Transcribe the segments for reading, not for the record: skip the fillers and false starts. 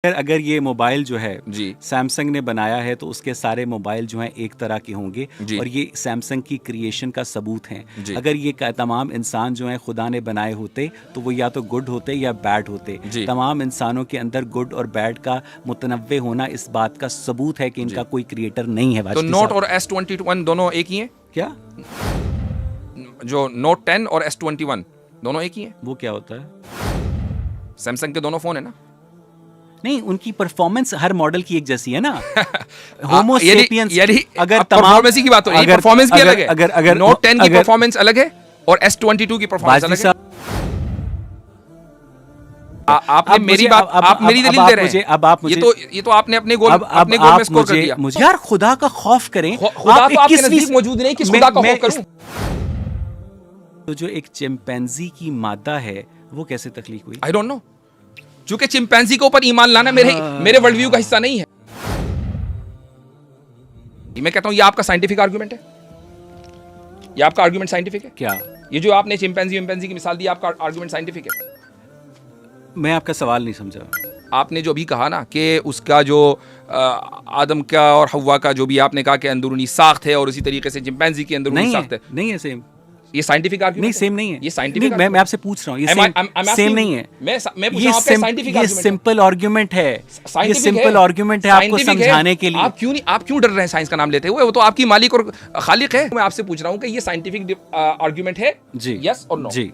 अगर ये मोबाइल जो है जी सैमसंग ने बनाया है तो उसके सारे मोबाइल जो हैं एक तरह के होंगे जी और ये सैमसंग की क्रिएशन का सबूत हैं। जी अगर ये तमाम इंसान जो हैं खुदा ने बनाए होते तो वो या तो गुड होते या बैड होते। जी तमाम इंसानों के अंदर गुड और बैड का मुतनव्वे होना इस बात का सबूत है कि इनका कोई क्रिएटर नहीं है। तो नोट और S21 दोनों एक ही हैं क्या? जो नोट 10 और S21 दोनों एक ही हैं। वो क्या होता है? सैमसंग के दोनों फोन है ना। नहीं, उनकी परफॉर्मेंस हर मॉडल की एक जैसी है ना। होमो सेपियंस अगर परफॉर्मेंस की बात हो रही है, परफॉर्मेंस की अलग है। अगर नोट 10 की परफॉर्मेंस अलग है और S22 की परफॉर्मेंस अलग है। आपने मेरी बात, आप मेरी दलील दे रहे हैं। अब आप मुझे ये तो आपने अपने गोल में स्कोर कर दिया। मुझे यार खुदा का खौफ करें। खुदा तो आपके नजदीक मौजूद नहीं, किस खुदा का खौफ करूं? तो जो एक चिंपैंजी की मादा है वो कैसे तख्लीक हुई? आई डोंट नो। चूंकि चिंपैंजी के ऊपर ईमान लाना मेरे वर्ल्ड व्यू का हिस्सा नहीं है। मैं कहता हूं ये आपका साइंटिफिक आर्गुमेंट है। ये आपका आर्गुमेंट साइंटिफिक है क्या? ये जो आपने चिंपैंजी की मिसाल दी, आपका आर्गुमेंट साइंटिफिक है? मैं आपका सवाल नहीं समझा। आपने जो अभी कहा ना कि उसका जो आदम का और हव्वा का जो भी आपने कहा कि अंदरूनी साख्त है और उसी तरीके से चिंपैंजी की अंदरूनी साख्त है। नहीं है सेम। ये साइंटिफिक आर्गुमेंट नहीं, सेम नहीं है। ये साइंटिफिक नहीं, मैं आपसे पूछ रहा हूँ, ये सेम नहीं है। मैं पूछ रहा हूं आपका साइंटिफिक आर्गुमेंट। ये सिंपल आर्गुमेंट है। ये सिंपल आर्गुमेंट है आपको समझाने के लिए। आप क्यों डर रहे हैं साइंस का नाम लेते हुए? वो तो आपकी मालिक और खालिक है। मैं आपसे पूछ रहा हूं कि ये साइंटिफिक आर्गुमेंट है जी, यस और नो? जी,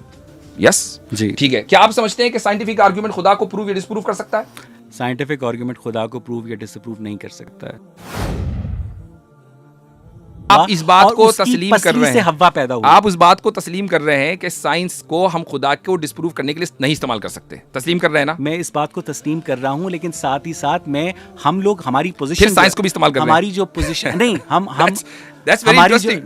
यस जी। ठीक है। क्या आप समझते हैं कि साइंटिफिक आर्गुमेंट खुदा को प्रूव या डिस्प्रूव कर सकता है? साइंटिफिक आर्गुमेंट खुदा को प्रूव या डिसप्रूव नहीं कर सकता है। आप इस बात को तस्लीम कर रहे हैं, हवा पैदा हुई। आप उस बात को तस्लीम कर रहे हैं कि साइंस को हम खुदा को डिस्प्रूव करने के लिए नहीं इस्तेमाल कर सकते। तस्लीम कर रहे हैं ना? मैं इस बात को तस्लीम कर रहा हूं, लेकिन साथ ही साथ हम लोग हमारी पोजीशन, फिर साइंस को भी इस्तेमाल कर रहे हैं। हमारी जो पोजीशन नहीं, हम That's very interesting.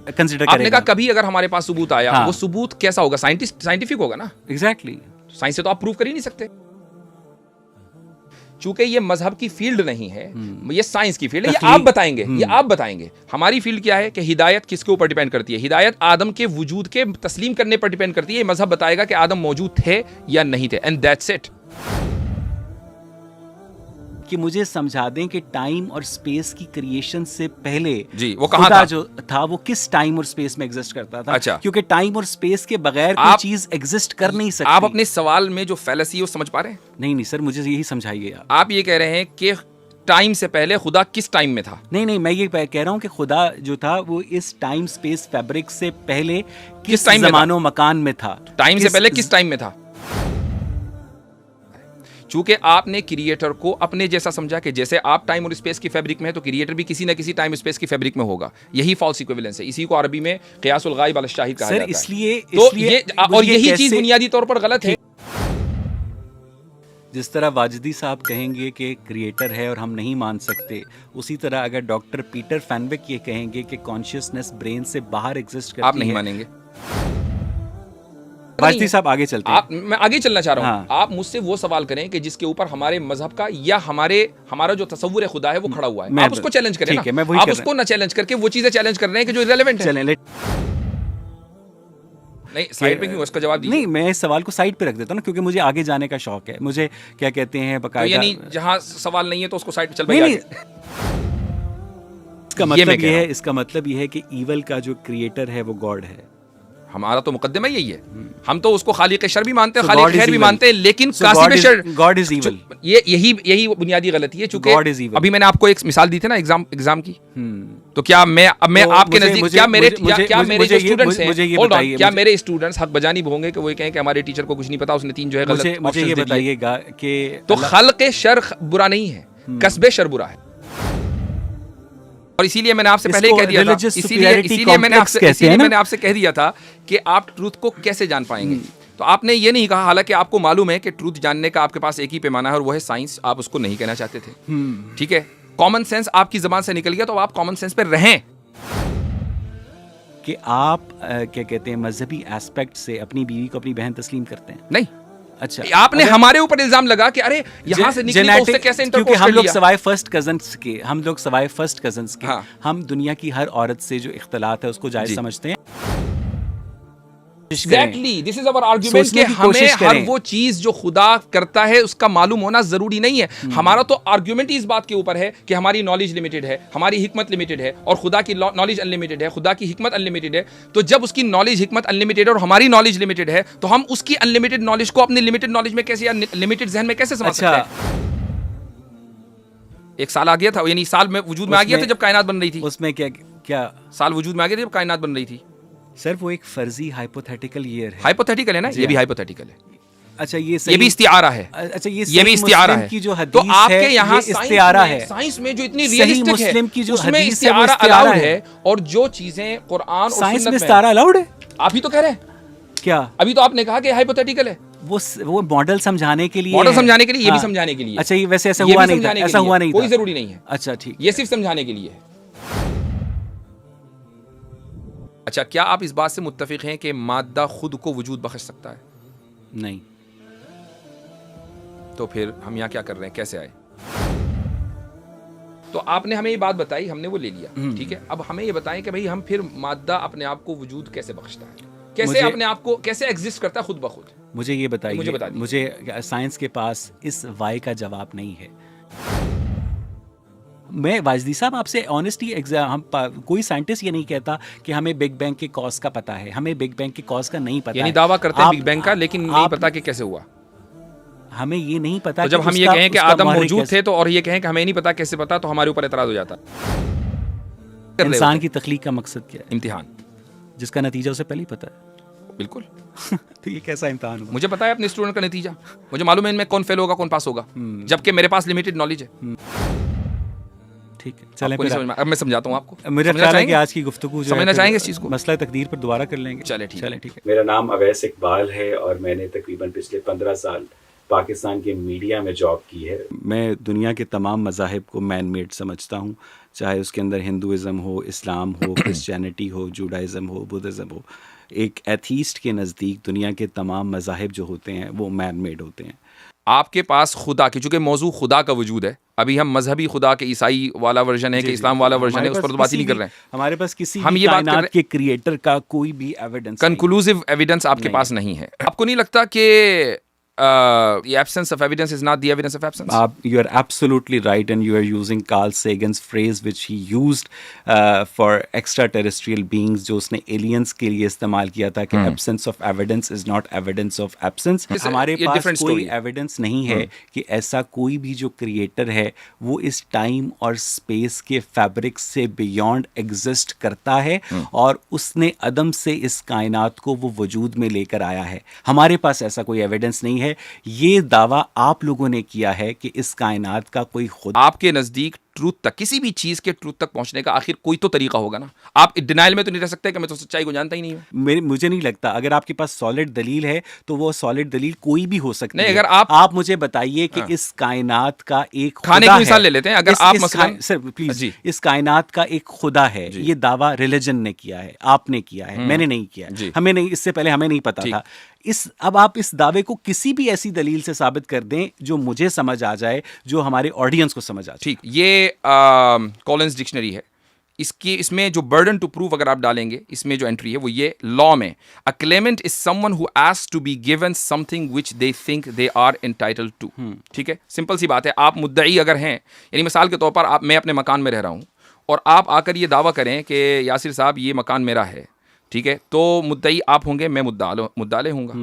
कंसीडर आपने करेगा। कहा कभी अगर हमारे पास सबूत आया, हाँ। वो सबूत कैसा होगा? साइंटिफिक होगा ना। एग्जैक्टली। साइंस से तो आप प्रूव कर ही नहीं सकते। चूंकि ये मजहब की फील्ड नहीं है, ये साइंस की फील्ड है। ये आप बताएंगे, ये आप बताएंगे। हमारी फील्ड क्या है कि हिदायत किसके ऊपर डिपेंड करती है? हिदायत आदम के वजूद के तस्लीम करने पर डिपेंड करती है। ये मजहब बताएगा कि आदम मौजूद थे या नहीं थे, एंड दैट्स इट। कि मुझे समझा दें कि टाइम और स्पेस की क्रिएशन से पहले जी वो कहाँ खुदा था? जो था वो किस टाइम और स्पेस में एग्जिस्ट करता था? अच्छा। क्योंकि टाइम और स्पेस के बगैर कोई चीज एग्जिस्ट कर नहीं सकती। आप अपने सवाल में जो फैलेसी है वो समझ पा रहे हैं? नहीं सर, मुझे यही समझाइए आप ये कह रहे हैं कि टाइम से पहले खुदा किस टाइम में था? नहीं, मैं ये कह रहा हूँ कि खुदा जो था वो इस टाइम स्पेस फैब्रिक से पहले किस टाइम में ज़मानो मकान में था? टाइम से पहले किस टाइम में था? चूंकि आपने क्रिएटर को अपने जैसा समझा कि जैसे आप टाइम और स्पेस की फैब्रिक में है तो क्रिएटर भी किसी न किसी टाइम स्पेस की फैब्रिक में होगा। यही फॉल्स इक्विवेलेंस है। इसी को अरबी में क़ियासुल गायब अल शाहिद कहा जाता है। इसलिए और यही चीज बुनियादी तौर पर गलत है। जिस तरह वाजिदी साहब कहेंगे कि क्रिएटर है और हम नहीं मान सकते, उसी तरह अगर डॉक्टर पीटर फैनविक ये कहेंगे कि कॉन्शियसनेस ब्रेन से बाहर एग्जिस्ट करती है, आप नहीं मानेंगे। वाजिदी साहब आगे चलते हैं। मैं आगे चलना चाह रहा हूँ। हाँ। आप मुझसे वो सवाल करें कि जिसके ऊपर हमारे मजहब का या हमारा जो तस्वुर है खुदा है वो खड़ा हुआ है। आप उसको चैलेंज करें ना। आप उसको ना चैलेंज करके वो चीजें चैलेंज कर रहे हैं कि जो इररिलेवेंट है। नहीं, साइड पे क्यों? उसका जवाब दीजिए। नहीं, मैं इस सवाल को साइड पे रख देता हूँ ना, क्योंकि मुझे आगे जाने का शौक है। मुझे क्या कहते हैं बकायदा, यानी जहाँ सवाल नहीं है तो उसको साइड पे चल भाई। इसका मतलब ये है कि ईवल का जो क्रिएटर है वो गॉड है। हमारा तो मुकद्दमा यही है। हम तो उसको खालिक शर भी मानते हैं, खालिक खैर भी मानते हैं, लेकिन कासिब शर, गॉड इज ईवल। यही बुनियादी गलती है। चूंकि अभी मैंने आपको एक मिसाल दी थी ना एग्जाम की, तो क्या मैं आपके नजदीक क्या मेरे जो स्टूडेंट्स हैं, क्या मेरे स्टूडेंट्स हक बजानिब होंगे कि वो कहें कि हमारे टीचर को कुछ नहीं पता, उसने 3 जो है गलत? मुझे ये बताइएगा कि तो खल्क़ शर बुरा नहीं है, कस्बे शर बुरा है। और इसीलिए मैंने आपसे पहले कह दिया था, इसीलिए मैंने आपसे कह दिया था कि आप ट्रूथ को कैसे जान पाएंगे। तो आपने ये नहीं कहा, हालांकि आपको मालूम है कि ट्रूथ जानने का आपके पास एक ही पैमाना है और वो है साइंस। आप उसको नहीं कहना चाहते थे, ठीक है। कॉमन सेंस आपकी जबान से निकल गया, तो आप कॉमन सेंस पे रहें कि आप क्या कहते हैं मजहबी एस्पेक्ट से अपनी बीवी को अपनी बहन तस्लीम करते हैं? नहीं। अच्छा, आपने हमारे ऊपर इल्जाम लगा कि अरे यहाँ से निकली तो उससे कैसे इंटरकोर्स कर लिया? हम लोग सवाए फर्स्ट कजन्स के हम दुनिया की हर औरत से जो इख्तिलात है उसको जायज समझते हैं। Exactly, this is our argument कि हमें हर वो चीज जो खुदा करता है उसका मालूम होना जरूरी नहीं है। हमारा तो आर्ग्यूमेंट ही इस बात के ऊपर है कि हमारी नॉलेज लिमिटेड है, हमारी हिकमत लिमिटेड है और खुदा की नॉलेज अनलिमिटेड है, खुदा की हिकमत अनलिमिटेड है। तो जब उसकी नॉलेज हिकमत अनलिमिटेड और हमारी नॉलेज लिमिटेड है तो हम उसकी अनलिमिटेड नॉलेज को अपनी लिमिटेड नॉलेज में कैसे या लिमिटेड जहन में कैसे समझ सकते हैं? एक साल आ गया था, यानी साल में वजूद में आ गया था जब कायनात बन रही थी। उसमें क्या साल वजूद में आ गया था जब कायनात बन रही थी। सर वो एक फर्जी हाइपोथेटिकल ईयर है। हाइपोथेटिकल है ना, ये भी हाइपोथेटिकल है। अच्छा ये भी इस्तिआरा है। अच्छा ये भी इस्तिआरा है की जो हदीस तो आपके यहाँ इस्तिआरा है। साइंस में जो इतनी रियलिस्टिक मुस्लिम की जो उसमें हदीस इस्तिआरा अलाउड है और जो चीजें कुरान और साइंस सुन्नत में इस्तिआरा अलाउड है। आप ही तो कह रहे हैं। क्या अभी तो आपने कहा कि हाइपोथेटिकल है। वो मॉडल समझाने के लिए, मॉडल समझाने के लिए, ये भी समझाने के लिए। अच्छा ये वैसे ऐसा हुआ नहीं था, ऐसा हुआ नहीं था, कोई जरूरी नहीं है। अच्छा ठीक, ये सिर्फ समझाने के लिए है। अच्छा, क्या आप इस बात से मुत्तफिक हैं कि मादा खुद को वजूद बख्श सकता है? नहीं। तो फिर हम यहाँ क्या कर रहे हैं, कैसे आए? तो आपने हमें ये बात बताई, हमने वो ले लिया, ठीक है। अब हमें ये बताएं कि भाई हम फिर मादा अपने आप को वजूद कैसे बख्शता है, कैसे अपने आप को कैसे एग्जिस्ट करता है खुद ब खुद? मुझे ये बताइए। मुझे साइंस के पास इस वाई का जवाब नहीं है। मैं वाजदी साहब आपसे ऑनेस्टली हम कोई साइंटिस्ट ये नहीं कहता कि हमें बिग बैंग के कॉज का पता है, हमें बिग बैंग के कॉज का नहीं पता। यानी दावा करते हैं बिग बैंग का, लेकिन नहीं पता कि कैसे हुआ। हमें ये नहीं पता। तो जब हम ये कहें कि आदम मौजूद थे तो और ये कहें कि हमें नहीं पता कैसे पता, तो हमारे ऊपर एतराज हो जाता। इंसान की तख्लीक का मकसद क्या है? इम्तिहान, जिसका नतीजा उसे पहले ही पता है। बिल्कुल। तो ये कैसा इम्तिहान हुआ? मुझे पता है अपने स्टूडेंट का नतीजा, मुझे मालूम है इनमें कौन फेल होगा कौन पास होगा, जबकि मेरे पास लिमिटेड नॉलेज है। ठीक है, चलें फिर अब मैं समझाता हूँ आपको। मेरा ख्याल है कि आज की गुफ्तगू जो समझना चाहेंगे इस चीज को, मसला तकदीर पर दोबारा कर लेंगे। चले ठीक है। मेरा नाम अवैस इकबाल है और मैंने तकरीबन पिछले 15 साल पाकिस्तान के मीडिया में जॉब की है। मैं दुनिया के तमाम मज़ाहिब को मैन मेड समझता हूँ, चाहे उसके अंदर हिंदुइज़्म हो, इस्लाम हो, क्रिश्चियनिटी हो, जूडाइज़म हो, बुद्धिज़्म हो। एक एथीस्ट के नज़दीक दुनिया के तमाम मज़ाहिब जो होते हैं वो मैन मेड होते हैं। आपके पास खुदा की, चूंकि मौजू खुदा का वजूद है, अभी हम मजहबी खुदा के ईसाई वाला वर्जन है कि इस्लाम वाला वर्जन है, उस पर तो बात ही नहीं कर रहे हैं। हमारे पास किसी हम ये कायनात के क्रिएटर का कोई भी एविडेंस, कंक्लूसिव एविडेंस आपके पास नहीं है। आपको नहीं लगता कि the absence of evidence is not the evidence of absence? You are absolutely right, and you are using Carl Sagan's phrase which he used for extraterrestrial beings, जो उसने aliens के लिए इस्तेमाल किया था कि absence of evidence is not evidence of absence। हमारे पास कोई evidence नहीं है कि ऐसा कोई भी जो creator है वो इस time और space के fabric से beyond exist करता है और उसने अदम से इस कायनात को वो वजूद में लेकर आया है। हमारे पास ऐसा कोई evidence नहीं है। ये दावा आप लोगों ने किया है कि इस कायनात का कोई खुद। आपके नजदीक ट्रूथ तक, किसी भी चीज के ट्रूथ तक पहुंचने का आखिर कोई तो तरीका होगा ना। आप डिनाइल में तो नहीं रह सकते कि मैं तो सच्चाई को जानता ही नहीं हूं। मुझे नहीं लगता, अगर आपके पास सॉलिड दलील है तो वो सॉलिड दलील कोई भी हो सकती है। अगर आप मुझे बताइए कि इस कायनात का एक खाने की मिसाल ले लेते हैं। अगर आप मसलन सर प्लीज, इस कायनात का एक खुदा है, ये दावा रिलीजन ने किया है, आपने किया है, मैंने नहीं किया, हमें नहीं, इससे पहले हमें नहीं पता था। अब आप इस दावे को किसी भी ऐसी दलील से साबित कर दें जो मुझे समझ आ जाए, जो हमारे ऑडियंस को समझ आ जाए। ठीक, ये कॉलिंस डिक्शनरी है, इसमें जो बर्डन टू प्रूव अगर आप डालेंगे, इसमें जो एंट्री है वो ये लॉ में, a claimant is someone who asks to be given something which they think they are entitled to. ठीक है, सिंपल सी बात है। आप मुद्दई अगर हैं, यानी मिसाल के तौर पर मैं अपने मकान में रह रहा हूँ और आप आकर ये दावा करें कि यासिर साहब ये मकान मेरा है, ठीक है, तो मुद्दई आप होंगे, मैं मुद्दाले होऊंगा,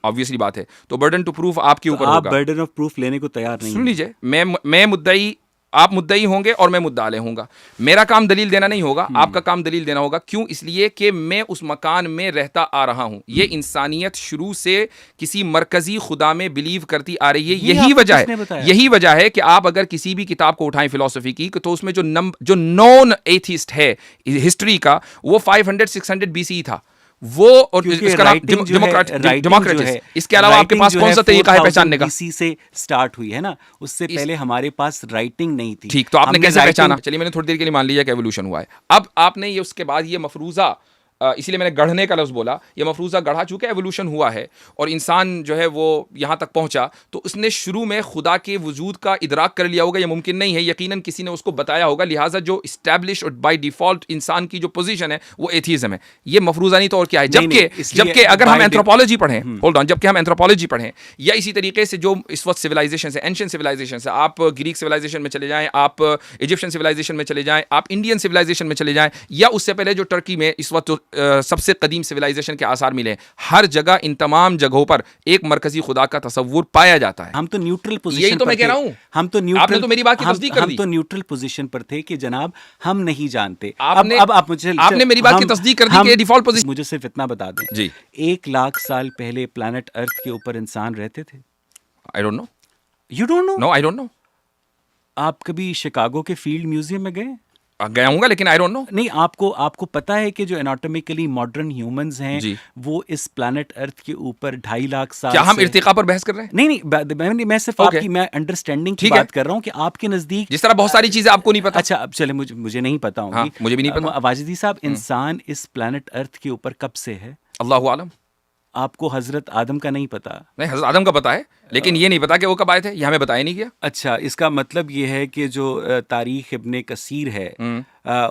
ऑब्वियसली बात है। तो बर्डन टू प्रूफ आपके ऊपर होगा। आप बर्डन ऑफ प्रूफ लेने को तैयार नहीं। सुन लीजिए, मैं मुद्दई, आप मुद्दई होंगे और मैं मुद्दाले होऊंगा। मेरा काम दलील देना नहीं होगा, आपका काम दलील देना होगा। क्यों? इसलिए कि मैं उस मकान में रहता आ रहा हूं। ये इंसानियत शुरू से किसी मरकजी खुदा में बिलीव करती आ रही है। यही वजह है कि आप अगर किसी भी किताब को उठाएं फिलॉसफी की, तो उसमें जो नॉन एथिस्ट है हिस्ट्री का, वो 500-600 BCE था वो, और इसका नाम डेमोक्रेटिक है। इसके अलावा आपके पास कौन सा तरीका है पहचानने का? इसी से स्टार्ट हुई है ना, उससे पहले हमारे पास राइटिंग नहीं थी। ठीक, तो आपने कैसे पहचाना? चलिए, मैंने थोड़ी देर के लिए मान लिया कि एवोल्यूशन हुआ है। अब आपने ये उसके बाद ये मफरूजा इसीलिए मैंने गढ़ने का लफ्ज़ बोला, ये मफरूज़ा गढ़ा, चूँकि एवोल्यूशन हुआ है और इंसान जो है वो यहाँ तक पहुँचा, तो उसने शुरू में खुदा के वजूद का इदराक कर लिया होगा, ये मुमकिन नहीं है, यकीनन किसी ने उसको बताया होगा, लिहाजा जो इस्टेब्लिश और बाई डिफ़ॉल्ट इंसान की जो पोजीशन है वो एथीज़म है। ये मफरूज़ानी तौर क्या है, जबकि अगर हम एंथ्रोपोलॉजी पढ़ें, होल्ड ऑन, जबकि हम एंथ्रोपोलॉजी पढ़ें या इसी तरीके से जो इस वक्त सिविलाइजेशन है, एंशिएंट सिविलाइजेशन है, आप ग्रीक सिविलाइजेशन में चले जाएँ, आप इजिप्शियन सिविलाइजेशन में चले जाएँ, आप इंडियन सिविलाइजेशन में चले जाएँ, या उससे पहले जो टर्की में इस वक्त सबसे कदीम सिविलाइजेशन के आसार मिले, हर जगह इन तमाम जगहों पर एक मरकजी खुदा का तस्वुर पाया जाता है। हम तो न्यूट्रल पोजीशन, यही तो मैं कह रहा हूं, हम तो न्यूट्रल, आपने तो मेरी बात की तस्दीक कर दी। हम तो न्यूट्रल पोजीशन पर थे कि जनाब हम नहीं जानते। अब आप मुझे, आपने मेरी बात की तस्दीक कर दी कि डिफॉल्ट पोजीशन। मुझे सिर्फ इतना बता दें जी, 1 लाख साल पहले प्लैनेट अर्थ के ऊपर इंसान रहते थे? I don't know. You don't know? No, I don't know. आप कभी शिकागो के फील्ड म्यूजियम में गए? गया हूँगा, लेकिन आई डोंट नो। नहीं, आपको पता है कि जो एनाटॉमिकली मॉडर्न ह्यूमंस हैं वो इस प्लैनेट अर्थ के ऊपर 2.5 लाख साल। क्या हम इर्तिका पर बहस कर रहे हैं? नहीं, मैं सिर्फ आपकी मैं अंडरस्टैंडिंग की बात कर रहा हूँ कि आपके नजदीक, जिस तरह बहुत सारी चीजें आपको नहीं पता। अच्छा, अब चले, मुझे नहीं पता होंगी। हाँ, मुझे भी नहीं पता। वाजिदी साहब, इंसान इस प्लैनेट अर्थ के ऊपर कब से है? अल्लाहु आलम। आपको हजरत आदम का नहीं पता? नहीं, हजरत आदम का पता है, लेकिन ये नहीं पता कि वो कब आए थे, ये हमें बताया नहीं गया। अच्छा, इसका मतलब ये है कि जो तारीख इब्ने कसीर है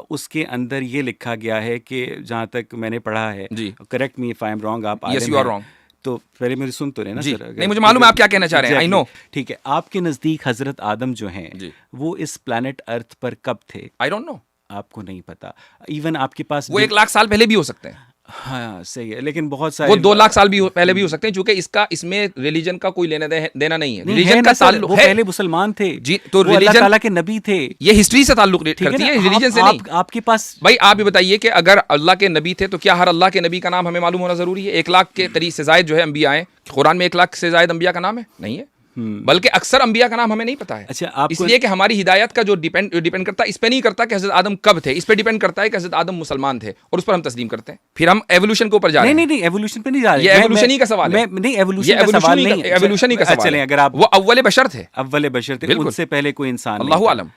उसके अंदर ये लिखा गया है कि जहाँ तक मैंने पढ़ा है, correct me if I am wrong, आप यस यू आर रॉन्ग, तो पहले मेरी सुन तो लेना सर। नहीं, मुझे मालूम है आप क्या कहना चाह रहे हैं, आई नो। ठीक है, आपके नजदीक हजरत आदम जो हैं वो इस प्लैनेट अर्थ पर कब थे? I don't no. आपको नहीं पता? इवन आपके पास वो 1 लाख साल पहले भी हो सकते हैं। हाँ, सही है, लेकिन बहुत सारे वो 2 लाख साल भी पहले भी हो सकते हैं, क्योंकि इसमें रिलीजन का कोई लेना देना नहीं है। रिलीजन का ताल्लुक है, वो पहले मुसलमान थे जी, तो अल्लाह ताला के नबी थे। ये हिस्ट्री से ताल्लुक करती है, रिलीजन से नहीं। आपके पास भाई आप भी बताइए कि अगर अल्लाह के नबी थे तो क्या हर अल्लाह के नबी का नाम हमें मालूम होना जरूरी है? 1 लाख के करीब से जायद जो है अंबिया हैं, कुरान में 1 लाख से जायद अंबिया का नाम है? नहीं है, बल्कि अक्सर अंबिया का नाम हमें नहीं पता है। अच्छा, इसलिए कि हमारी हिदायत का जो डिपेंड करता है, इस पे नहीं करता कि हजरत आदम कब थे, इस पे डिपेंड करता है कि हजरत आदम मुसलमान थे, और उस पर हम तस्लीम करते हैं। फिर हम एवोल्यूशन के ऊपर जा रहे हैं। नहीं, एवोल्यूशन पे नहीं जा रहे, ये एवोल्यूशन ही का सवाल है। नहीं, एवोल्यूशन का सवाल नहीं, एवोल्यूशन ही का सवाल है। अगर आप, वो अव्वल बशर थे, उनसे पहले कोई इंसान, अल्लाहु आलम,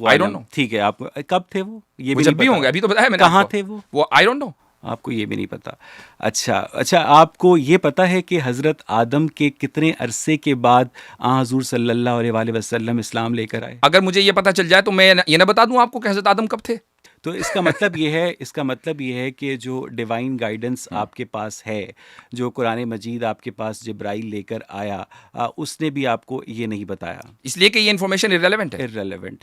आई डोंट नो। ठीक है, आप कब थे वो? ये जब भी होंगे, अभी तो बताया मैंने। कहाँ थे वो? आई डोंट नो, आपको ये भी नहीं पता? अच्छा, आपको ये पता है कि हज़रत आदम के कितने अरसे के बाद हुज़ूर सल्लल्लाहु अलैहि वसल्लम इस्लाम लेकर आए? अगर मुझे ये पता चल जाए तो मैं ये ना बता दूं आपको कि हज़रत आदम कब थे? तो इसका मतलब ये है कि जो डिवाइन गाइडेंस आपके पास है, जो कुरान मजीद आपके पास जिब्राइल लेकर आया, उसने भी आपको ये नहीं बताया, इसलिए कि ये इन्फॉर्मेशन इररेलेवेंट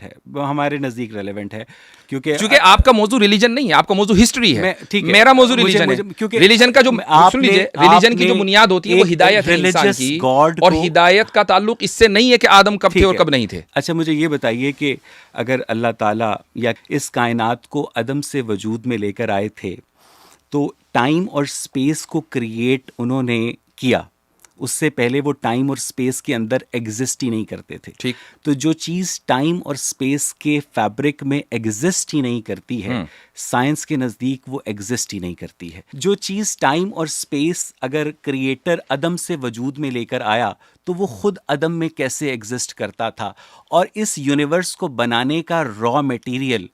है। वो हमारे नज़दीक रेलेवेंट है, क्योंकि आपका मौजू रिलीजन नहीं है, आपका मौजू हिस्ट्री है। ठीक है, मेरा मौजू रिलीजन है, क्योंकि रिलीजन का जो, सुन लीजिए, रिलीजन की जो बुनियाद होती है वो हिदायत है इंसान की, और हिदायत का ताल्लुक इससे नहीं है कि आदम कब थे और कब नहीं थे। अच्छा, मुझे ये बताइए कि अगर अल्लाह ताला या इस कायनात को अदम से वजूद में लेकर आए थे, तो टाइम और स्पेस को क्रिएट उन्होंने किया, उससे पहले वो टाइम और स्पेस के अंदर एग्जिस्ट ही नहीं करते थे। ठीक, तो जो चीज़ टाइम और स्पेस के फैब्रिक में एग्जिस्ट ही नहीं करती है, साइंस के नज़दीक वो एग्जिस्ट ही नहीं करती है। जो चीज़ टाइम और स्पेस अगर क्रिएटर अदम से वजूद में लेकर आया, तो वो खुद अदम में कैसे एग्जिस्ट करता था? और इस यूनिवर्स को बनाने का रॉ मटेरियल,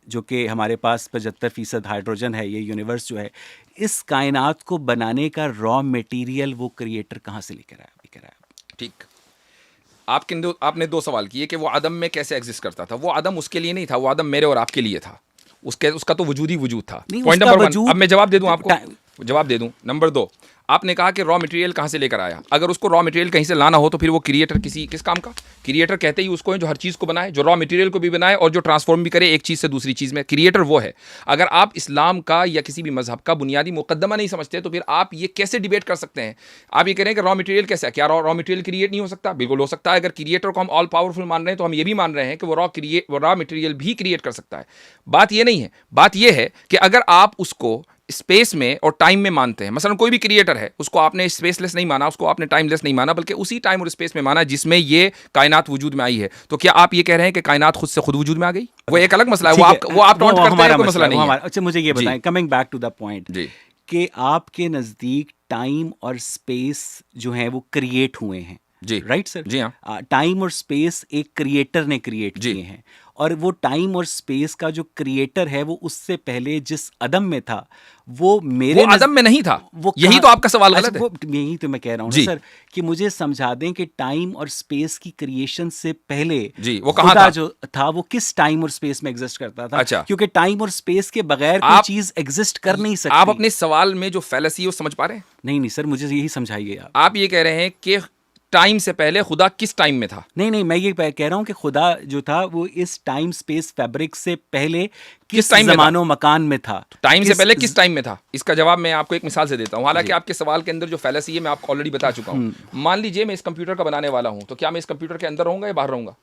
जो कि हमारे पास 75% हाइड्रोजन है, ये यूनिवर्स जो है, इस कायनात को बनाने का रॉ मटेरियल वो क्रिएटर कहाँ से लेकर आया? ठीक, आपने 2 सवाल किए कि वो आदम में कैसे एग्जिस्ट करता था। वो आदम उसके लिए नहीं था, वो आदम मेरे और आपके लिए था। उसका तो वजूद ही वजूद था। पॉइंट नंबर 1, अब मैं जवाब दे दूं आपको, जवाब दे दूं। नंबर 2, आपने कहा कि रॉ मटेरियल कहाँ से लेकर आया। अगर उसको रॉ मटेरियल कहीं से लाना हो तो फिर वो क्रिएटर किस काम का? क्रिएटर कहते ही उसको है जो हर चीज़ को बनाए, जो रॉ मटेरियल को भी बनाए और जो ट्रांसफॉर्म भी करे एक चीज़ से दूसरी चीज़ में। क्रिएटर वो है। अगर आप इस्लाम का या किसी भी मजहब का बुनियादी मुकद्दमा नहीं समझते तो फिर आप ये कैसे डिबेट कर सकते हैं? आप ये कह रहे हैं कि रॉ मटेरियल कैसा है? क्या रॉ मटेरियल क्रिएट नहीं हो सकता? बिल्कुल हो सकता है। अगर क्रिएटर को हम ऑल पावरफुल मान रहे हैं तो हम ये भी मान रहे हैं कि वो रॉ मटेरियल भी क्रिएट कर सकता है। बात ये नहीं है, बात ये है कि अगर आप उसको स्पेस में और टाइम में मानते हैं, मसलन कोई भी क्रिएटर है, उसको आपने स्पेसलेस नहीं माना, उसको आपने टाइमलेस नहीं माना, बल्कि उसी टाइम और स्पेस में माना जिसमें ये कायनात वजूद में आई है, तो क्या आप ये कह रहे हैं कि कायनात खुद से खुद वजूद में आ गई? वो एक अलग मसला है, वो आप टॉन्ट करते हैं, कोई मसला नहीं है। अच्छा, मुझे ये बताएं, coming back to the point, कि आपके नज़दीक टाइम और स्पेस जो है वो क्रिएट हुए हैं, जी राइट सर? जी हाँ टाइम और स्पेस एक क्रिएटर ने क्रिएट जी। किए हैं, और वो टाइम और स्पेस का जो क्रिएटर है वो उससे पहले जिस अदम में था वो मेरे वो आदम में नहीं था, यही तो आपका सवाल गलत है। यही तो मैं कह रहा हूँ ना जी। सर, कि मुझे समझा दें कि टाइम और स्पेस की क्रिएशन से पहले जी वो कहाँ खुदा था? जो था वो किस टाइम और स्पेस में एग्जिस्ट करता था? अच्छा। क्योंकि टाइम और स्पेस के बगैर कोई आप- चीज एग्जिस्ट कर नहीं सकती। आप अपने सवाल में जो फैलेसी है वो समझ पा रहे हैं? नहीं सर, मुझे यही समझाइए आप। आप ये कह रहे हैं कि टाइम से पहले खुदा किस टाइम में था? नहीं, मैं ये कह रहा हूँ कि खुदा जो था वो इस टाइम स्पेस फैब्रिक से पहले किस टाइम में था? ज़मानो मकान में था? टाइम से पहले किस टाइम में था? इसका जवाब मैं आपको एक मिसाल से देता हूँ। हालांकि आपके सवाल के अंदर जो फैलेसी है मैं आपको ऑलरेडी बता चुका हूँ। मान लीजिए मैं इस कंप्यूटर का बनाने वाला हूँ, तो क्या मैं इस कंप्यूटर के अंदर रहूंगा या बाहर रहूंगा?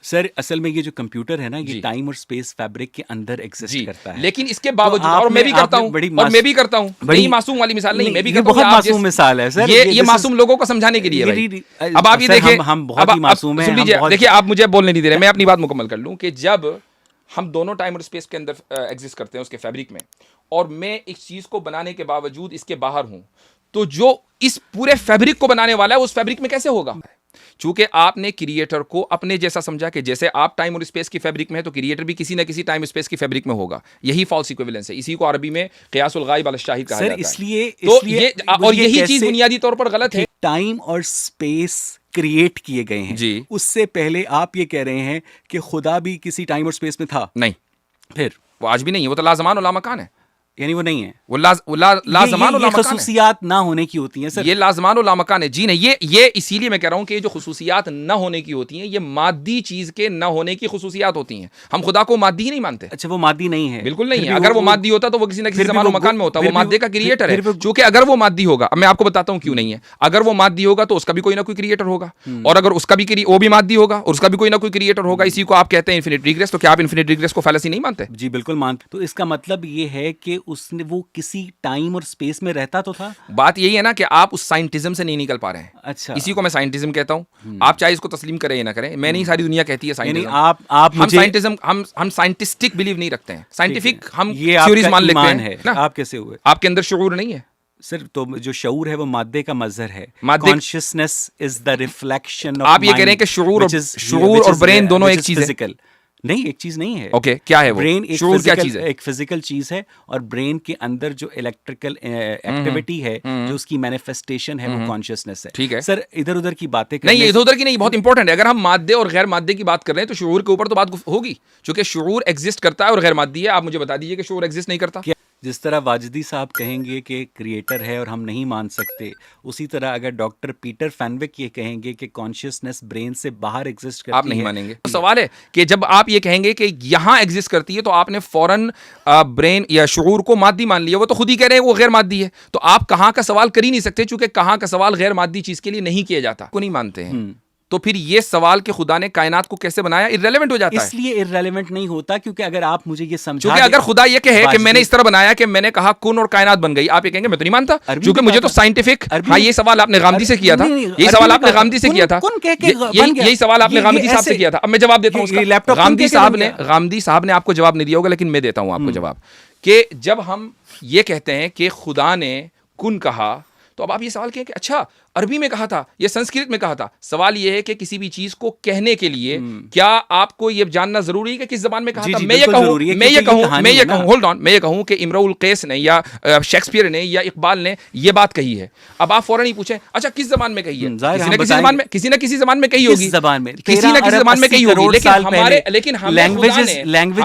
सर असल में ये जो कंप्यूटर है ना, जी। ये टाइम और स्पेस फैब्रिक के अंदर जी एग्जिस्ट करता है। लेकिन इसके बावजूद, तो और मैं भी आपने- करता हूँ, आपने और मैं भी करता हूँ, बड़ी मासूम वाली मिसाल नहीं, मैं भी ये करता हूँ। बहुत आप मासूम जैसे- मिसाल है सर। ये मासूम लोगों को समझाने के लिए है भाई। अब आप ये सर, देखिए, हम बहुत ही मासूम हैं। सुन लीजिए, देखिए आप मुझे बोलने नहीं दे रहे, मैं अपनी बात मुकम्मल कर लूँ कि जब हम दोनों टाइम और स्पेस के अंदर एग्जिस्ट करते हैं उसके फैब्रिक में, और मैं इस चीज को बनाने के बावजूद इसके बाहर हूं, तो जो इस पूरे फैब्रिक को बनाने वाला है उस फैब्रिक में कैसे होगा? चूंकि आपने क्रिएटर को अपने जैसा समझा कि जैसे आप टाइम और स्पेस की फैब्रिक में है तो क्रिएटर भी किसी ना किसी टाइम स्पेस की फैब्रिक में होगा। यही फॉल्स इक्विवेलेंस है, इसी को अरबी में क़ियासुल गाइब अल शाहिद कहा जाता है। इसलिए तो ये और यही चीज बुनियादी तौर पर गलत है। टाइम और स्पेस क्रिएट किए गए हैं जी। उससे पहले आप ये कह रहे हैं कि खुदा भी किसी टाइम और स्पेस में था? नहीं, फिर वो आज भी नहीं है, वो तो लाजमान और लामकान है। यानी वो नहीं है, वो लाजमान और लामकान है। खसूसियात ना होने की होती हैं सर। ये लाजमान और लामकान है। जी नहीं, ये इसीलिए मैं कह रहा हूं कि ये जो खुसूसियात न होने की होती हैं, ये मादी चीज के न होने की खुसूसियात होती हैं। हम खुदा को मादी ही नहीं मानते। अच्छा, वो मादी नहीं है? बिल्कुल नहीं है। अगर वो मादी होता तो वो किसी न किसी ज़मान और मकान में होता। वो मादे का क्रिएटर है। क्योंकि अगर वो मादी होगा, अब मैं आपको बताता हूं क्यों नहीं है। अगर वो मादी होगा तो उसका भी कोई ना कोई क्रिएटर होगा, और अगर उसका भी वो भी मादी होगा और उसका भी कोई ना कोई क्रिएटर होगा। इसी को आप कहते हैं इन्फिनिट रिग्रेस। तो क्या आप इन्फिनिट रिग्रेस को फैलेसी नहीं मानते? जी बिल्कुल मानते। तो इसका मतलब ये है कि उसने वो किसी टाइम और स्पेस में रहता तो था। बात यही है ना कि आप उस साइंटिज्म से नहीं निकल पा रहे हैं। अच्छा, इसी को मैं साइंटिज्म कहता हूं। आप चाहे इसको तस्लीम करें या ना करें, मैं नहीं, सारी दुनिया कहती है साइंटिज्म। आप हम मुझे साइंटिज्म, हम साइंटिस्टिक बिलीव नहीं रखते हैं। साइंटिफिक हम ये थ्योरीज मान लेते हैं है ना। आप कैसे हुए? आपके अंदर शऊर नहीं है सर। तो जो शऊर है वो मादे का मजहर है। मादे- consciousness is the reflection of. आप ये कह रहे हैं कि शऊर और ब्रेन दोनों एक चीज है? फिजिकल नहीं, एक चीज नहीं है। ओके, क्या है वो? ब्रेन एक शऊर क्या चीज है? एक फिजिकल चीज है, और ब्रेन के अंदर जो इलेक्ट्रिकल एक्टिविटी है, जो उसकी मैनिफेस्टेशन है, वो कॉन्शियसनेस है। ठीक है सर, इधर उधर की बातें नहीं, ये इधर उधर की नहीं, बहुत इंपॉर्टेंट है। अगर हम मादे और गैर मादे की बात कर रहे हैं तो शऊर के ऊपर तो बात होगी, क्योंकि शऊर एग्जिस्ट करता है और गैर मादी है। आप मुझे बता दीजिए कि शऊर एग्जिस्ट नहीं करता। जिस तरह वाजदी साहब कहेंगे कि क्रिएटर है और हम नहीं मान सकते, उसी तरह अगर डॉक्टर पीटर फैनविक ये कहेंगे कि कॉन्शियसनेस ब्रेन से बाहर एग्जिस्ट करती आप नहीं है, मानेंगे। तो सवाल है कि जब आप ये कहेंगे कि यहां एग्जिस्ट करती है तो आपने फौरन ब्रेन या शऊर को मादी मान लिया। वो तो खुद ही कह रहे हैं वो गैर मादी है, तो आप कहां का सवाल कर ही नहीं सकते, चूंकि कहां का सवाल गैर मादी चीज के लिए नहीं किया जाता, को नहीं मानते हैं। तो फिर ये सवाल कि खुदा ने कायनात को कैसे बनाया इररेलेवेंट हो जाता है। इसलिए इररेलेवेंट नहीं होता क्योंकि अगर आप मुझे ये समझा, क्योंकि अगर खुदा ये कहे कि मैंने इस तरह बनाया कि मैंने कहा कुन और कायनात बन गई, आप ये कहेंगे मैं तो नहीं मानता, क्योंकि मुझे तो साइंटिफिक। हाँ, ये सवाल आपने गामदी से किया था, यही सवाल आपने गामदी से किया था, यही सवाल आपने गामदी साहब से किया था। अब मैं जवाब देता हूँ। गामदी साहब ने आपको जवाब नहीं दिया होगा, लेकिन मैं देता हूँ आपको जवाब कि जब हम ये कहते हैं कि खुदा ने कुन कहा, तो अब आप ये सवाल कहें कि अच्छा अरबी में कहा था या संस्कृत में कहा था। सवाल ये है कि किसी भी चीज को कहने के लिए क्या आपको ये जानना जरूरी है कि किस जबान में कहा था? मैं ये कहूं कि इमरुल कैस ने या शेक्सपियर ने या इकबाल ने ये बात कही है। अब आप फौरन ही पूछें अच्छा किस जबान में कही है? किसी न किसी जबान में कही होगी, किसी न किसी जबान में कही होगी। लेकिन हमें जब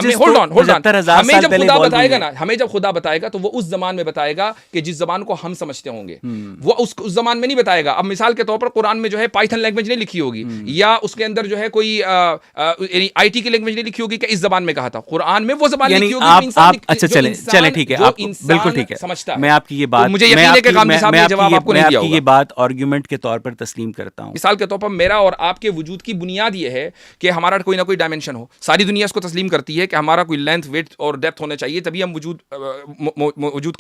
खुदा बताएगा ना, हमें जब खुदा बताएगा तो वो उस जबान में बताएगा कि जिस जबान को हम समझते होंगे, वो उस जबान में नहीं बताएगा। अब मिसाल के तौर पर कुरान में जो है पाइथन लैंग्वेज नहीं लिखी होगी, या उसके अंदर जो है कोई आईटी की लैंग्वेज नहीं लिखी होगी कि इस जबान में कहा था। कुरान में वो जबान लिखी होगी। अच्छा चले ठीक है, बिल्कुल ठीक है, समझता है। मैं आपकी ये बात, मुझे यकीन है कि गामदी साहब ने जवाब आपको नहीं दिया होगा। ये बात आर्गुमेंट के तौर पर तस्लीम करता हूं। मिसाल के तौर पर मेरा और आपके वजूद की बुनियाद ये है कि हमारा कोई ना कोई डायमेंशन हो। सारी दुनिया इसको तस्लीम करती है कि हमारा कोई लेंथ, विड्थ और डेप्थ होना चाहिए, तभी हम वजूद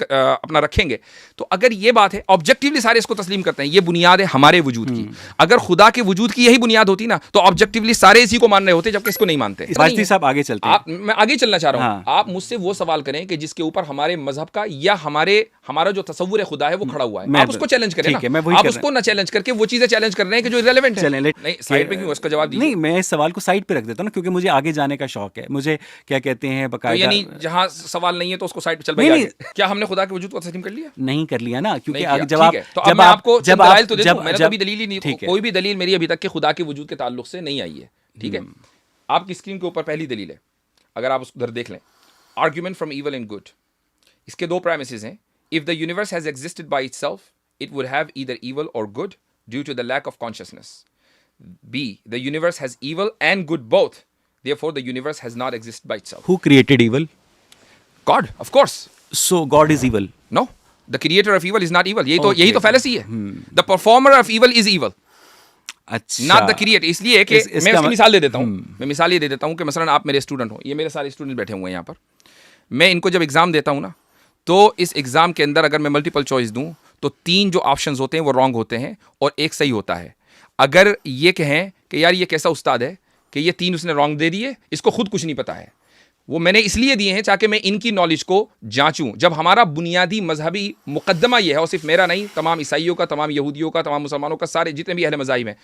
अपना रखेंगे। तो अगर ये बात है, ऑब्जेक्टिवली सारे इसको तस्लीम करते हैं, ये बुनियाद है हमारे वजूद की। अगर खुदा के वजूद की यही बुनियाद होती ना तो ऑब्जेक्टिवली सारे इसी को मान रहे होते, जबकि इसको नहीं मानते। बाजती साहब आगे चलते हैं। मैं आगे चलना चाह रहा हूं। हाँ। आप मुझसे वो सवाल करें कि जिसके ऊपर हमारे मजहब का या हमारा जो तसव्वुर है खुदा है वो खड़ा हुआ है, आप उसको चैलेंज करें ना। आप उसको ना चैलेंज करके वो चीजें चैलेंज कर रहे हैं कि जो इररिलेवेंट है। नहीं, साइड पे क्यों, उसका जवाब दीजिए। नहीं, मैं इस सवाल को साइड पे रख देता हूं ना, क्योंकि मुझे आगे जाने का शौक है। मुझे क्या कहते हैं तो बकायदा, यानी जहां सवाल नहीं है तो उसको साइड पे चल भाई आगे। क्या हमने खुदा के वजूद को तस्लीम कर लिया? नहीं कर लिया ना, क्योंकि नहीं किया, जब आप ठीक है। तो अब मैं आपको जब दलाइल तो दे दूं, मैंने तो अभी दलील ही नहीं, ठीक है। कोई भी दलील मेरी अभी तक के खुदा के वजूद के ताल्लुक से नहीं आई है, ठीक है। आपकी स्क्रीन के ऊपर पहली दलील है, अगर आप उधर देख लें, argument from evil and good. इसके दो प्रेमिसेस हैं। If the universe has existed by itself it would have either evil or good due to the lack of consciousness. B, the universe has evil and good both, therefore the universe has not existed by itself. Who created evil? God, of course. So God is evil? No, the creator of evil is not evil. यही तो fallacy है। The performer of evil is evil. अच्छा, Not the creator। इसलिए कि मैं इसकी मिसाल दे देता हूँ। मैं मिसाल ये दे देता हूँ कि मसलन आप मेरे स्टूडेंट हो, ये मेरे सारे स्टूडेंट बैठे हुए हैं यहाँ पर। मैं इनको जब एग्जाम देता हूँ ना, तो इस एग्जाम के अंदर अगर मैं मल्टीपल चॉइस दूँ तो 3 जो ऑप्शंस होते हैं वो रॉन्ग होते हैं और 1 सही होता है। अगर ये कहें कि यार ये कैसा उस्ताद है कि ये 3 उसने रॉन्ग दे दिए, इसको खुद कुछ नहीं पता है, वो मैंने इसलिए दिए हैं ताकि मैं इनकी नॉलेज को जांचूं। जब हमारा बुनियादी मजहबी मुकद्दमा ये है, और सिर्फ मेरा नहीं, तमाम ईसाइयों का, तमाम यहूदियों का, तमाम मुसलमानों का, सारे जितने भी अहले मज़ाहिब हैं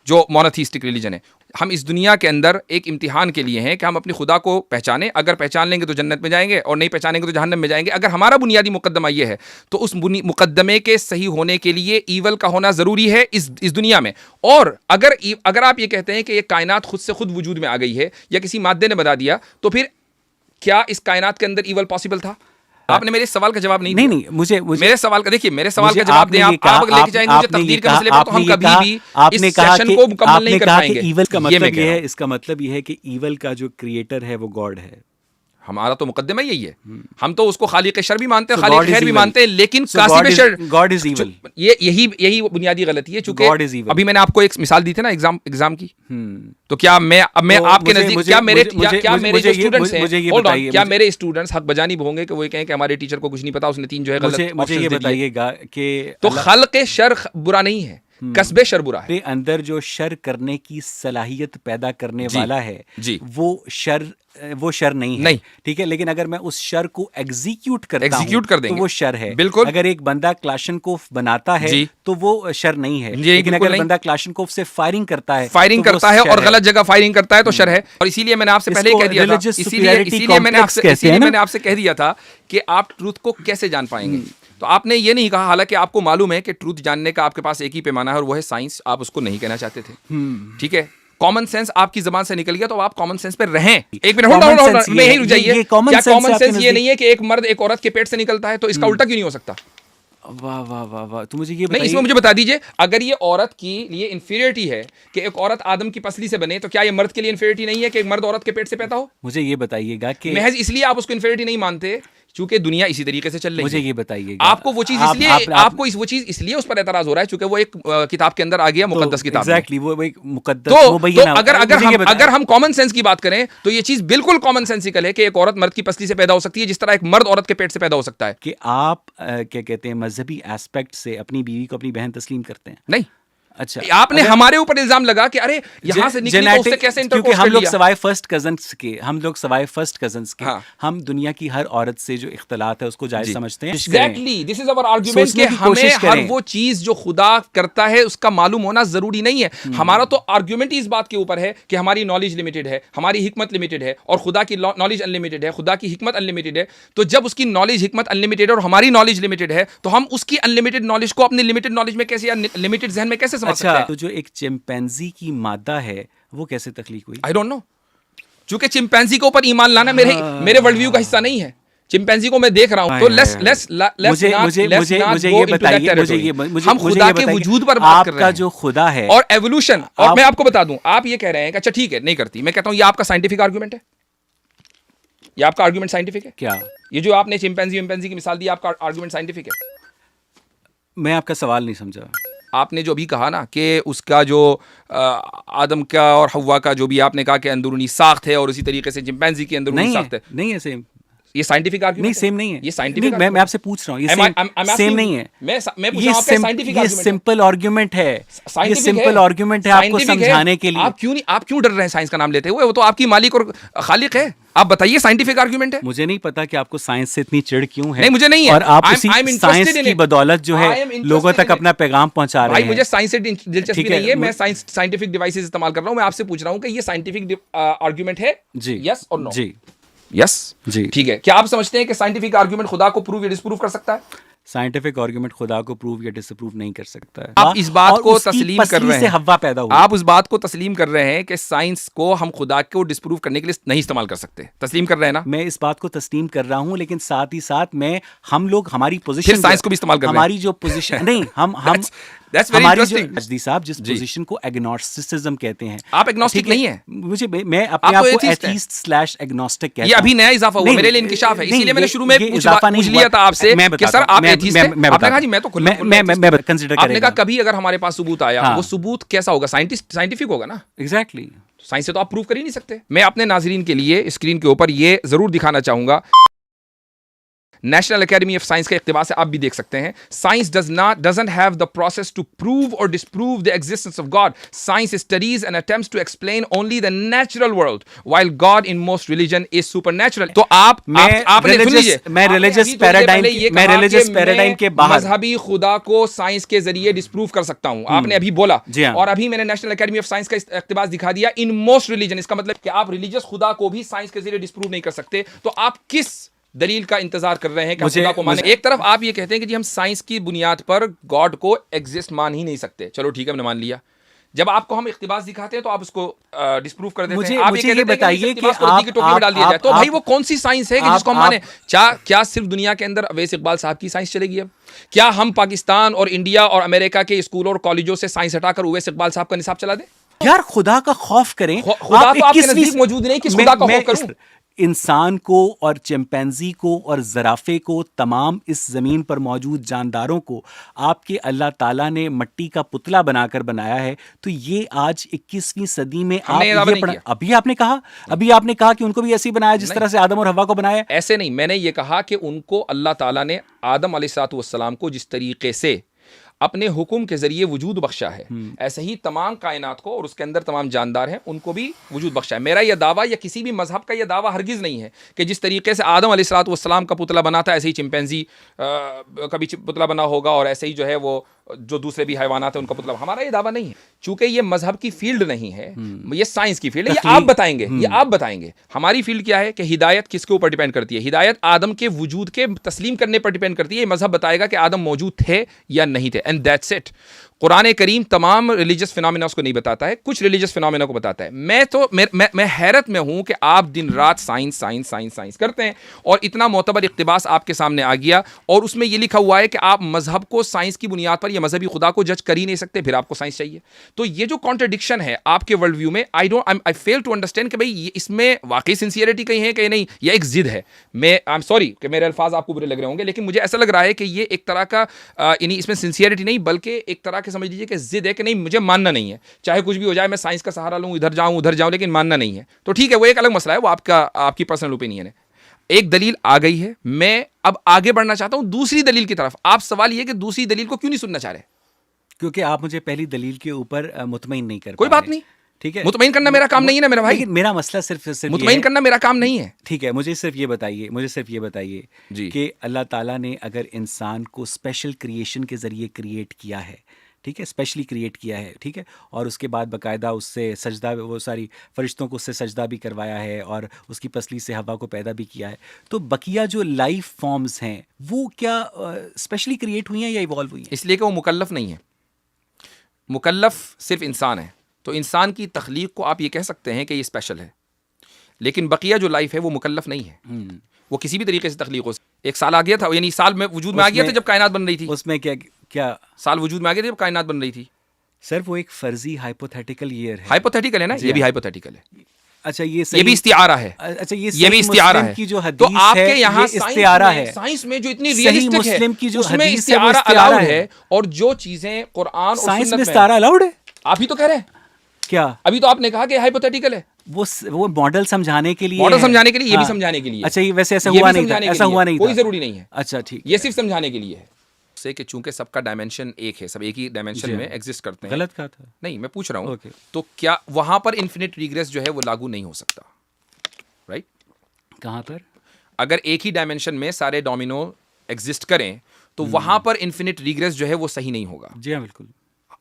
जो मोनोथीस्टिक रिलीजन है, हम इस दुनिया के अंदर एक इम्तिहान के लिए हैं कि हम अपनी खुदा को पहचानें। अगर पहचान लेंगे तो जन्नत में जाएंगे और नहीं पहचानेंगे तो जहन्नम में जाएंगे। अगर हमारा बुनियादी मुकद्दमा ये है तो उस मुकद्दमे के सही होने के लिए ईवल का होना ज़रूरी है इस दुनिया में। और अगर आप ये कहते हैं कि ये कायनात खुद से खुद वजूद में आ गई है या किसी मादे ने बता दिया, तो फिर क्या इस कायनात के अंदर ईवल पॉसिबल था? आपने मेरे सवाल का जवाब नहीं दिया। नहीं, मुझे मेरे सवाल का देखिए, मेरे सवाल का जवाब दें आप अगर लेके जाएंगे मुझे तकदीर के मसले पर, तो हम कभी भी इस सेशन को मुकम्मल नहीं कर पाएंगे। ईवल का मतलब ये है, इसका मतलब ये है कि ईवल का जो क्रिएटर है वो गॉड है। हमारा तो मुकद्दमा यही है। हम तो उसको खालिक शर भी मानते हैं, खालिक खैर भी मानते हैं, लेकिन कासिब शर, गॉड इज ईवल। यही बुनियादी गलती है। चूंकि अभी मैंने आपको एक मिसाल दी थी ना एग्जाम की, तो क्या मैं आपके नजदीक, क्या मेरे जो स्टूडेंट्स हैं, क्या मेरे स्टूडेंट्स हक बजानिब होंगे कि वो कहें कि हमारे टीचर को कुछ नहीं पता, उसने 3 जो है गलत। मुझे ये बताइएगा कि तो खल्क़ शर बुरा नहीं है, कस्बे शर बुरा है। अंदर जो शर करने की सलाहियत पैदा करने वाला है जी, वो शर नहीं है, ठीक है। लेकिन अगर मैं उस शर को एग्जीक्यूट कर देंगे तो वो शर है। बिल्कुल। अगर एक बंदा क्लाशनकोफ बनाता है तो वो शर नहीं है, लेकिन अगर बंदा क्लाशनकोफ से फायरिंग करता है और गलत जगह फायरिंग करता है तो शर है। और इसीलिए मैंने आपसे पहले कह दिया था, इसीलिए मैंने आपसे कह दिया था कि आप ट्रूथ को कैसे जान पाएंगे। तो आपने ये नहीं कहा, हालांकि आपको मालूम है कि ट्रूथ जानने का आपके पास एक ही पैमाना है और वो है साइंस। आप उसको नहीं कहना चाहते थे, ठीक है। कॉमन सेंस आपकी जबान से निकल गया तो आप कॉमन सेंस पे रहें। एक मिनट होल्ड, मैं यही रुक जाइए। क्या कॉमन सेंस ये नहीं है कि एक मर्द एक औरत के पेट से निकलता है, तो इसका उल्टा क्यों नहीं हो सकता? वाह वाह वाह वाह, तो मुझे ये नहीं, इसमें मुझे बता दीजिए, अगर ये औरत की लिए इंफीरियरिटी है कि एक औरत आदम की पसली से बने, तो क्या ये मर्द के लिए इंफीरियरिटी नहीं है कि एक मर्द औरत के पेट से पैदा हो? मुझे ये बताइएगा कि महज इसलिए आप उसको इंफीरियरिटी नहीं मानते चूंकि दुनिया इसी तरीके से चल रही है। मुझे ये बताइएगा, आपको वो चीज इसलिए आपको वो चीज इसलिए उस पर एतराज हो रहा है चूंकि वो एक किताब के अंदर आ गया, मुकद्दस किताब। एग्जैक्टली, वो एक मुकद्दस। तो अगर हम कॉमन सेंस की बात करें तो ये चीज बिल्कुल कॉमन सेंसिकल है कि एक औरत मर्द की पसली से पैदा हो सकती है, जिस तरह एक मर्द औरत के पेट से पैदा हो सकता है। कि आप क्या कहते हैं, मजहबी एस्पेक्ट से अपनी बीवी को अपनी बहन तस्लीम करते हैं? नहीं। अच्छा, आपने हमारे ऊपर इल्जाम लगा कि अरे यहां से निकली तो उससे कैसे इंटरकोर्स क्योंकि कर लिया? हम लोग सवाए फर्स्ट कजन्स के हम दुनिया की हर औरत से जो इख्तलात है उसको जायज समझते हैं। Exactly, this is our argument कि हमें हर वो चीज जो खुदा करता है उसका मालूम होना जरूरी नहीं है। हमारा तो आर्गुमेंट ही इस बात के ऊपर है कि हमारी नॉलेज लिमिटेड है, हमारी हिकमत लिमिटेड है, और खुदा की नॉलेज अनलिमिटेड है, खुदा की हिकमत अनलिमिटेड है। तो जब उसकी नॉलेज हिकमत अनलिमिटेड है और हमारी नॉलेज लिमिटेड है, तो हम उसकी अनलिमिटेड नॉलेज को अपनी लिमिटेड नॉलेज में कैसे या लिमिटेड जहन में कैसे समझ सकते हैं? तो जो एक चिंपैंजी की मादा है वो कैसे तख्लीक हुई? आई डोंट नो। चूंकि चिंपैंजी के ऊपर ईमान लाना मेरे वर्ल्ड व्यू का हिस्सा नहीं है। चिंपैंजी को मैं देख रहा हूं, तो हम खुदा के वजूद पर बात कर रहे हैं, जो खुदा है और एवोल्यूशन। और मैं आपको बता दूं, आप ये कह रहे हैं कि अच्छा ठीक है नहीं करती, मैं कहता हूं ये आपका साइंटिफिक आर्गुमेंट है। ये आपका आर्गुमेंट साइंटिफिक है क्या? ये जो आपने चिंपैंजी की मिसाल दी, आपका आर्गुमेंट साइंटिफिक है? मैं आपका सवाल नहीं समझा। आपने जो भी कहा ना कि उसका जो आदम का और हव्वा का जो भी आपने कहा कि अंदरूनी साख्त है, और उसी तरीके से चिंपैंजी की अंदरूनी साख्त है। नहीं है सेम। ये साइंटिफिक आर्गुमेंट नहीं, सेम नहीं है। ये साइंटिफिक, मैं आपसे पूछ रहा हूँ, ये सेम नहीं है। मैं पूछ रहा हूं आपका साइंटिफिक ये सिंपल आर्गुमेंट है, ये सिंपल आर्गुमेंट है आपको समझाने के लिए। आप क्यों डर रहे हैं साइंस का नाम लेते हुए? वो तो आपकी मालिक और खालिक है। आप बताइए साइंटिफिक आर्गुमेंट है। मुझे नहीं पता कि आपको साइंस से इतनी चिढ़ क्यों है। नहीं, मुझे नहीं है। और आप उसी साइंस की बदौलत जो है लोगों तक अपना पैगाम पहुंचा रहे हैं। मुझे साइंस से दिलचस्पी नहीं है, मैं साइंटिफिक डिवाइसेस इस्तेमाल कर रहा हूं। मैं आपसे पूछ रहा हूं कि ये साइंटिफिक आर्गुमेंट है जी, यस और नो? जी, यस जी। ठीक है। क्या आप समझते हैं कि साइंटिफिक आर्गुमेंट खुदा को प्रूव या डिस्प्रूव कर सकता है? साइंटिफिक आर्गुमेंट खुदा को प्रूव या डिसअप्रूव नहीं कर सकता है। आप इस बात को तस्लीम कर रहे हैं, हवा पैदा हुई। आप उस बात को तस्लीम कर रहे हैं कि साइंस को हम खुदा को डिस्प्रूव करने के लिए नहीं इस्तेमाल कर सकते। तस्लीम कर रहे हैं ना? मैं इस बात को तस्लीम कर रहा हूं, लेकिन साथ ही साथ हम लोग हमारी पोजीशन, फिर साइंस को भी इस्तेमाल कर रहे हैं। हमारी जो पोजीशन नहीं, हम That's very हमारी interesting. जो साहब जिस पोजीशन को एग्नोस्टिसिज्म कहते हैं, आप एग्नोस्टिक नहीं है। मैं अपने आप को एथीस्ट/एग्नोस्टिक कहता हूं। ये अभी नया इजाफा हुआ मेरे लिए, इंकिशाफ है। इसीलिए मैंने शुरू में पूछ लिया था आपसे कि सर आप एथीस्ट हैं। आपने कहा जी मैं तो कंसीडर आपने कहा कभी अगर हमारे पास सबूत आया, वो सबूत कैसा होगा? साइंटिफिक होगा ना? एग्जैक्टली। साइंस से तो आप प्रूव कर ही नहीं सकते। मैं अपने नाजरीन के लिए स्क्रीन के ऊपर ये जरूर दिखाना चाहूंगा, नेशनल एकेडमी ऑफ साइंस का इक्तिबास है, आप भी देख सकते हैं। Science doesn't have the process to prove or disprove the existence of God. Science studies and attempts to explain only the natural world while God in most religion is supernatural. तो आपने सुन लीजिए, मैं रिलीजियस पैराडाइम के बाहर मजहबी खुदा को science के जरिए डिसप्रूव कर सकता हूं, आपने अभी बोला। और अभी मैंने नेशनल एकेडमी ऑफ साइंस का इक्तिबास दिखा दिया, इन मोस्ट रिलीजन। इसका मतलब कि आप रिलीजियस खुदा को भी साइंस के जरिए डिसप्रूव नहीं कर सकते। तो आप किस दलील का इंतजार कर रहे हैं कि खुदा को माने? एक तरफ आप ये कहते हैं कि जी हम साइंस की बुनियाद पर गॉड को एग्जिस्ट मान ही नहीं सकते। चलो ठीक है, हमने मान लिया। जब आपको हम इख्तिबास दिखाते हैं तो आप उसको डिसप्रूव कर देते हैं। आप ये बताइए कि आप टोपी में डाल दिया जाए, तो भाई वो कौन सी साइंस है कि जिसको हम माने? क्या सिर्फ दुनिया के अंदर अवैस इकबाल साहब की साइंस चलेगी? अब क्या हम पाकिस्तान और इंडिया और अमेरिका के स्कूलों और कॉलेजों से साइंस हटाकर अवैस इकबाल साहब का निसाब चला दें? यार खुदा का खौफ करें। खुदा तो आपके नजदीक मौजूद नहीं, किस खुदा का खौफ करूं? इंसान को और चिंपैंजी को और ज़राफ़े को, तमाम इस ज़मीन पर मौजूद जानदारों को आपके अल्लाह ताला ने मट्टी का पुतला बनाकर बनाया है। तो ये आज 21वीं सदी में अभी आपने कहा कि उनको भी ऐसे ही बनाया जिस तरह से आदम और हव्वा को बनाया। ऐसे नहीं, मैंने ये कहा कि उनको अल्लाह ताला ने आदम अलैहिस्सलाम को जिस तरीके से अपने हुक्म के जरिए वजूद बख्शा है, ऐसे ही तमाम कायनात को और उसके अंदर तमाम जानदार हैं उनको भी वजूद बख्शा है। मेरा यह दावा या किसी भी मजहब का यह दावा हरगिज़ नहीं है कि जिस तरीके से आदम अलैहिस्सलाम का पुतला बना था ऐसे ही चिंपैंजी का भी पुतला बना होगा, और ऐसे ही जो है वो जो दूसरे भी हैवानात हैं उनका पुतला। हमारा ये दावा नहीं है, चूंकि ये मजहब की फील्ड नहीं है, ये साइंस की फील्ड है। ये आप बताएंगे हमारी फील्ड क्या है कि हिदायत किसके ऊपर डिपेंड करती है? हिदायत आदम के वजूद के तस्लीम करने पर डिपेंड करती है। ये मजहब बताएगा कि आदम मौजूद थे या नहीं थे, एंड दैट्स इट। कुरान करीम तमाम रिलीजियस फिनोमेना को नहीं बताता है, कुछ रिलीजियस फिनोमेना को बताता है। मैं हैरत में हूं कि आप दिन रात साइंस करते हैं, और इतना मोतबर इक्तिबास आपके सामने आ गया और उसमें यह लिखा हुआ है कि आप मजहब को साइंस की बुनियाद पर या मजहबी खुदा को जज कर ही नहीं सकते, फिर आपको साइंस चाहिए। तो ये जो कॉन्ट्रडिक्शन है आपके वर्ल्ड व्यू में, आई फेल टू अंडरस्टैंड कि भाई इसमें वाकई सिंसियरिटी कहीं है कि नहीं, यह एक जिद है। आई एम सॉरी कि मेरे अल्फाज आपको बुरे लग रहे होंगे, लेकिन मुझे ऐसा लग रहा है कि ये एक तरह का यानी इसमें सिंसियरिटी नहीं बल्कि एक तरह के समझ लीजिए कि जिद है कि नहीं, मुझे मानना नहीं है, चाहे कुछ भी हो जाए, मैं साइंस का सहारा लूं, इधर जाऊं उधर जाऊं, लेकिन मानना नहीं है। तो ठीक है, वो एक अलग मसला है, वो आपकी पर्सनल ओपिनियन है। एक दलील आ गई है, मैं अब आगे बढ़ना चाहता हूं दूसरी दलील की तरफ। आप सवाल ये कि दूसरी दलील को क्यों नहीं सुनना चाह रहे? क्योंकि आप मुझे पहली दलील के ऊपर मुतमईन नहीं कर। कोई बात नहीं, ठीक है, मुतमईन करना मेरा काम नहीं है ना मेरा भाई। लेकिन मेरा मसला सिर्फ मुतमईन करना मेरा काम नहीं है। ठीक है, मुझे सिर्फ ये बताइए कि अल्लाह ताला ने अगर इंसान को स्पेशल क्रिएशन के जरिए क्रिएट किया है, ठीक है, स्पेशली क्रिएट किया है, ठीक है, और उसके बाद बाकायदा उससे सजदा, वो सारी फरिश्तों को उससे सजदा भी करवाया है और उसकी पसली से हवा को पैदा भी किया है, तो बकिया जो लाइफ फॉर्म्स हैं वो क्या स्पेशली क्रिएट हुई हैं या इवॉल्व हुई हैं? इसलिए कि वो मुकल्लफ नहीं है। मुकल्लफ सिर्फ इंसान है, तो इंसान की तख्लीक को आप ये कह सकते हैं कि ये स्पेशल है, लेकिन बकिया जो लाइफ है वो मुकल्लफ नहीं है। वो किसी भी तरीके से तख्लीक हो। एक साल आ गया था, यानी साल में वजूद में आ गया था जब कायनात बन रही थी। उसमें क्या साल वजूद में आ गया था जब कायनात बन रही थी? सर वो एक फर्जी हाइपोथेटिकल ईयर है। हाइपोथेटिकल है ना, ये भी हाइपोथेटिकल है। अच्छा, ये भी इस्तिआरा है। अच्छा, ये भी इस्तिआरा है। जो तो आपके यहाँ इस्तिआरा है, साइंस में जो इतनी रियलिस्टिक है मुस्लिम की जो उसमें हदीस इस्तिआरा अलाउड है, और जो चीजें कुरान और साइंस में इस्तिआरा अलाउड है, आप ही तो कह रहे हैं। क्या? अभी तो आपने कहा कि हाइपोथेटिकल है, वो मॉडल समझाने के लिए, मॉडल समझाने के लिए, ये भी हाँ। समझाने के लिए। अच्छा, ये वैसे ऐसा ये हुआ भी नहीं था, समझाने के ऐसा लिए हुआ है, नहीं कोई था। जरूरी नहीं है। अच्छा ठीक, ये सिर्फ समझाने के लिए है से कि चूंकि सबका डायमेंशन एक है, सब एक ही डायमेंशन जी में हाँ। एग्जिस्ट करते हैं। गलत कहा था। नहीं, मैं पूछ रहा हूँ, ओके। तो क्या वहां पर इन्फिनिट रिग्रेस जो है वो लागू नहीं हो सकता? राइट? कहाँ पर? अगर एक ही डायमेंशन में सारे डोमिनो एग्जिस्ट करें तो वहां पर इन्फिनिट रिग्रेस जो है वो सही नहीं होगा। जी हाँ, बिल्कुल।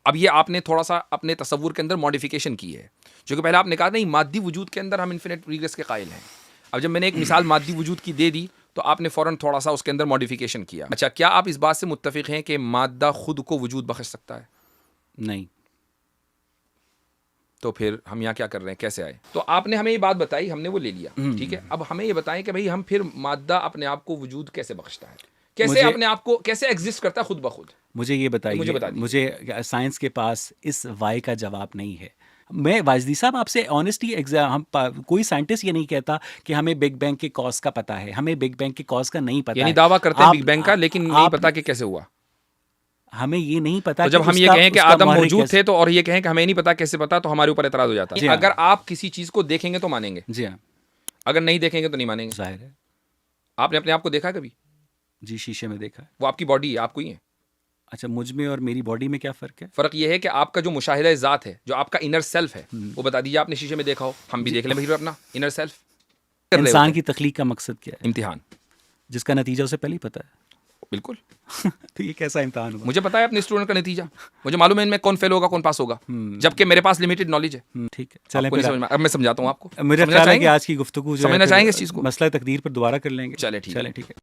अब ये आपने थोड़ा सा अपने तसव्वुर के अंदर मॉडिफिकेशन की है, जो कि पहले आपने कहा नहीं मादी वजूद के अंदर हम इन्फिनिट रिग्रेस के कायल हैं। अब जब मैंने एक मिसाल मादी वजूद की दे दी तो आपने फौरन थोड़ा सा उसके अंदर मॉडिफिकेशन किया। अच्छा, क्या आप इस बात से मुत्तफिक हैं कि मादा खुद को वजूद बख्श सकता है? नहीं। तो फिर हम यहाँ क्या कर रहे हैं, कैसे आए? तो आपने हमें ये बात बताई, हमने वो ले लिया, ठीक है। अब हमें ये बताएं कि भाई हम फिर मादा अपने आप को वजूद कैसे बख्शता है, कैसे अपने आप को कैसे एग्जिस्ट करता है खुद ब खुद? मुझे ये बताइए, मुझे बता दीजिए। मुझे साइंस के पास इस वाई का जवाब नहीं है। मैं वाजदी साहब आपसे ऑनेस्टली हम कोई साइंटिस्ट ये नहीं कहता कि हमें बिग बैंग के कॉज का पता है, हमें बिग बैंग के कॉज का नहीं पता यानी है। दावा करते हैं बिग बैंग का, लेकिन नहीं पता कि कैसे हुआ। हमें ये नहीं पता। तो जब हम ये कहें कि आदम मौजूद थे तो, और ये कहें कि हमें नहीं पता कैसे पता, तो हमारे ऊपर एतराज हो जाता है। अगर आप किसी चीज को देखेंगे तो मानेंगे, जी हाँ, अगर नहीं देखेंगे तो नहीं मानेंगे। जाहिर है। आपने अपने आप को देखा कभी? जी, शीशे में देखा है। वो आपकी बॉडी है, आपको ही है। अच्छा, मुझ में और मेरी बॉडी में क्या फ़र्क है? फ़र्क ये है कि आपका जो मुशाहिदा ज़ात है, जो आपका इनर सेल्फ है, वो बता दीजिए आपने शीशे में देखा हो, हम भी देख लें भाई अपना इनर सेल्फ। इंसान की तख्लीक का मकसद क्या है? इम्तिहान, जिसका नतीजा उसे पहले ही पता है। बिल्कुल। तो ये कैसा इम्तिहान हुआ? मुझे पता है अपने स्टूडेंट का नतीजा, मुझे मालूम है इनमें कौन फेल होगा कौन पास होगा, जबकि मेरे पास लिमिटेड नॉलेज है। ठीक है, चलें आपको नहीं फिर। समझ में, अब मैं समझाता हूँ आपको। मेरा ख्याल है कि आज की गुफ्तगू जो है समझना चाहेंगे इस चीज़ को? मसला तकदीर पर दोबारा कर लेंगे। चले ठीक है। ठीक है।